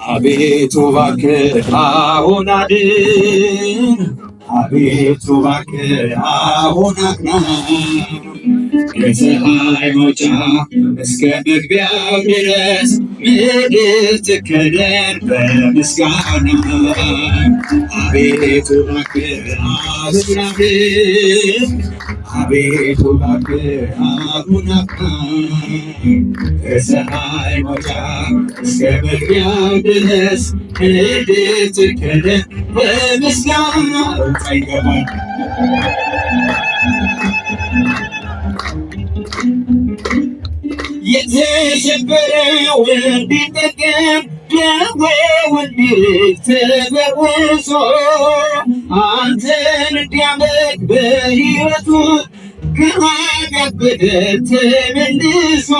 አቤቱ እባክህ አሁን አድን፣ አቤቱ እባክህ አሁን አቅና። ከፀሐይ መውጫ እስከ መግቢያው ድረስ ምድር ትከደን በምስጋና። አቤቱ እባክህ አሁን አድን፣ አቤቱ እባክህ አሁን አቅና። ከፀሐይ መውጫ እስከ መግቢያው ድረስ ምድር ትከደን በምስጋና። ይገባል የተሰበረው እንዲጠገን ደዌው እንዲርቅ ተፈውሶ አንተን እንዲያመልክ በሕይወቱ ከኃጢአት በደል ተመልሶ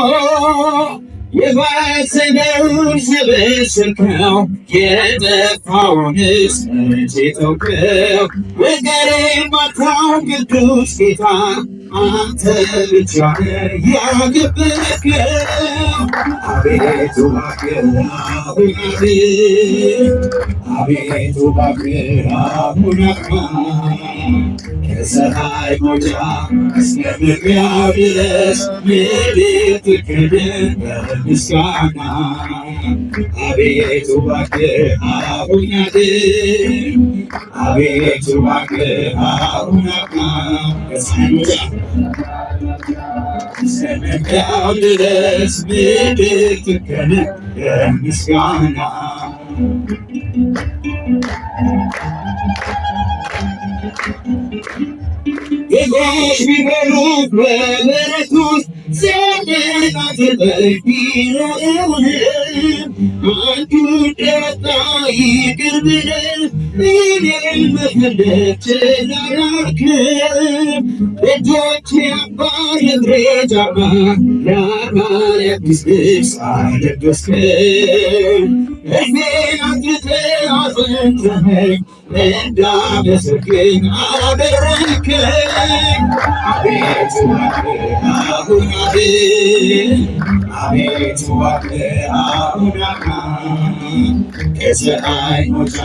የባሰነውን ሰበሰብከው፣ የጠፋውንስ መቼ ተውከው? ወገኔ ማታውቅ ቅዱስ ጌታ አንተ ብቻ ነህ ያከበርከው። አቤቱ እባክህ አሁን አድን፣ አቤቱ እባክህ አሁን አቅና። ከፀሐይ መውጫ እስከ መግቢያው ድረስ ምድር ትከደን በምስጋና። አቤቱ እባክህ አሁን አድን፣ አቤቱ እባክህ አሁን አቅና። ከፀሐይ መውጫ እስከ መግቢያው ድረስ ምድር ትከደን በምስጋና። ሕጎች ቢበሉት በበረት ውስጥ ዘመናት ቢኖሩን አንዱ እንደወጣ ይቅር ብለህ እኔን መፈለግ ትችላለህ። እጆቼ አምባር የእግሬ ጫማ ያማረ አዲስ ልብስ አለበስከኝ። እድሜን አንግተህ አጽንተኸኝ እንዳመሰግን አደረግከኝ። አቤቱ እባክህ አሁን አድን፣ አቤቱ እባክህ አሁን አቅና። ከፀሐይ መውጫ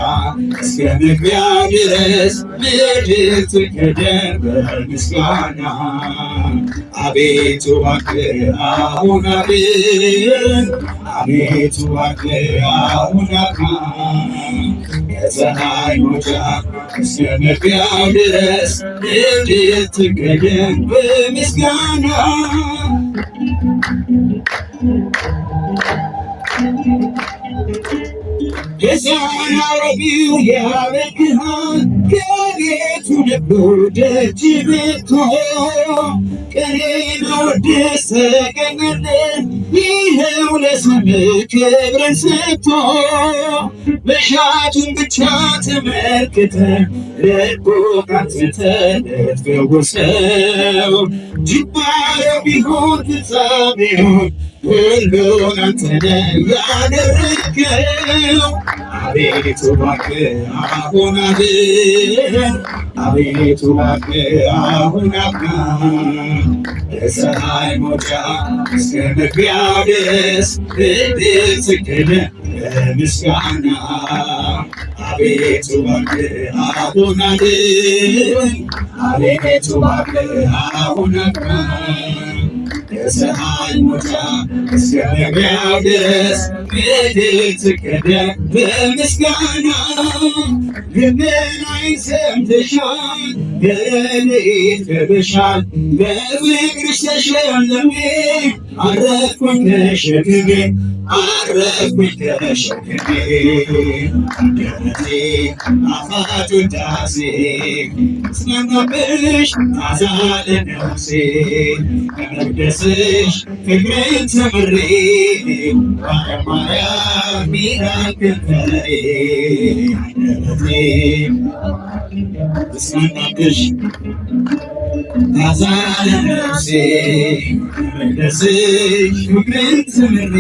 እስከ መግቢያው ድረስ ምድር ትከደን በምስጋና። አቤቱ እባክህ አሁን አድን፣ አቤቱ እባክህ አሁን አቅና። ከፀሐይ መውጫ እስከ መግቢያው ድረስ ምድር ትከደን በምስጋና። ሕፃን አሮጊው ያመልክሃል ከቤቱ ልቡ ደጅ መጥቶ ቀኔን አወድስ ተቀኘልን ይኸው ለስምህ ክብርን ሰጥቶ። መሻቱን ብቻ ተመልክተህ ልቡን አንጽተህ ልትፈውሰው ጅማሬው ቢሆን ፍጻሜውን ሁሉን አንተ ነህ ያደረግከው። አቤቱ እባክህ አሁን አድን፣ አቤቱ እባክህ አሁን አቅና። ከፀሐይ መውጫ እስከ መግቢያው ድረስ ምድር ትከደን በምስጋና። አቤቱ እባክህ አሁን አድን፣ አቤቱ እባክህ አሁን አቅና። ከፀሐይ መውጫ እስከ መግቢያው ድረስ ምድር ትከደን በምስጋና። ልመናዬን ሰምተሻል፣ በረድኤት ከበሻል። በፍቅርሽ ተሸልሜ አረፍኩኝ ከሸክሜ፣ አረፍኩኝ ከሸክሜ። አንደበቴ ጣፋጭ ውዳሴ ጽናናብሽ ታዛ ለነፍሴ። ከመቅደስሽ ፍቅርን ተምሬ ማርያም ይላል ከንፈሬ። አንደበቴ ጽናናብሽ ታዛ ለነፍሴ። ከመቅደስሽ ፍቅርን ተምሬ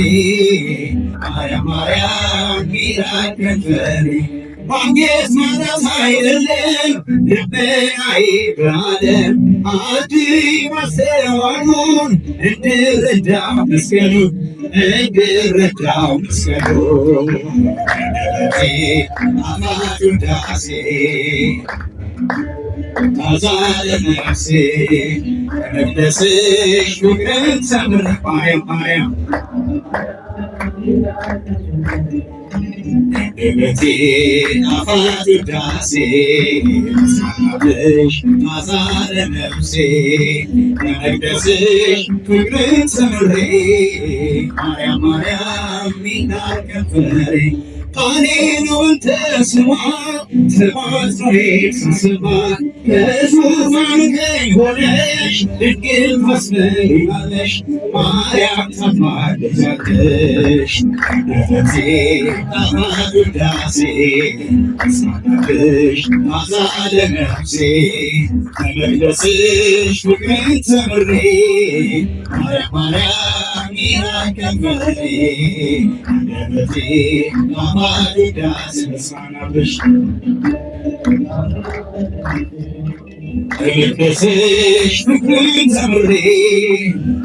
ማርያም ይላል ከንፈሬ። ማግኘት ማጣት አይደለም ልቤናዬ በዓለም አድይ ማስተዋሉን እንድረዳው መስቀሉን እንድረዳው መስቀሉን አማቱ ዳሴ ታዛ ለነፍሴ ከመቅደስሽ ፍቅርን ሰምር ማርያም ማርያም እመቤቴ ጣፋጭ ውዳሴ ምስጋናሽ ታዛ ለነፍሴ ከመቅደስሽ ፍቅርን ሰምሬ ማርያም ማርያም ሚናር ከንፈሬ ቃሌን ተስማ ተማጽኖዬን ስስማ ከዙፋኑ ቀኝ ሆነሽ ድንግል ታስመሪናለሽ ማርያም ታማልጃለሽ ነፍሴ ጣፋጭ ውዳሴ ምስጋናሽ ታዛ ለነፍሴ ከመቅደስሽ ፍቅርን ተምሬ ማርያም ማርያም ይላል ከንፈሬ ነፍሴ ጣፋጭ ውዳሴ ምስጋናሽ ከመቅደስሽ ፍቅርን ተምሬ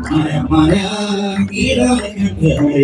ማርያም ማርያም ይላል ከንፈሬ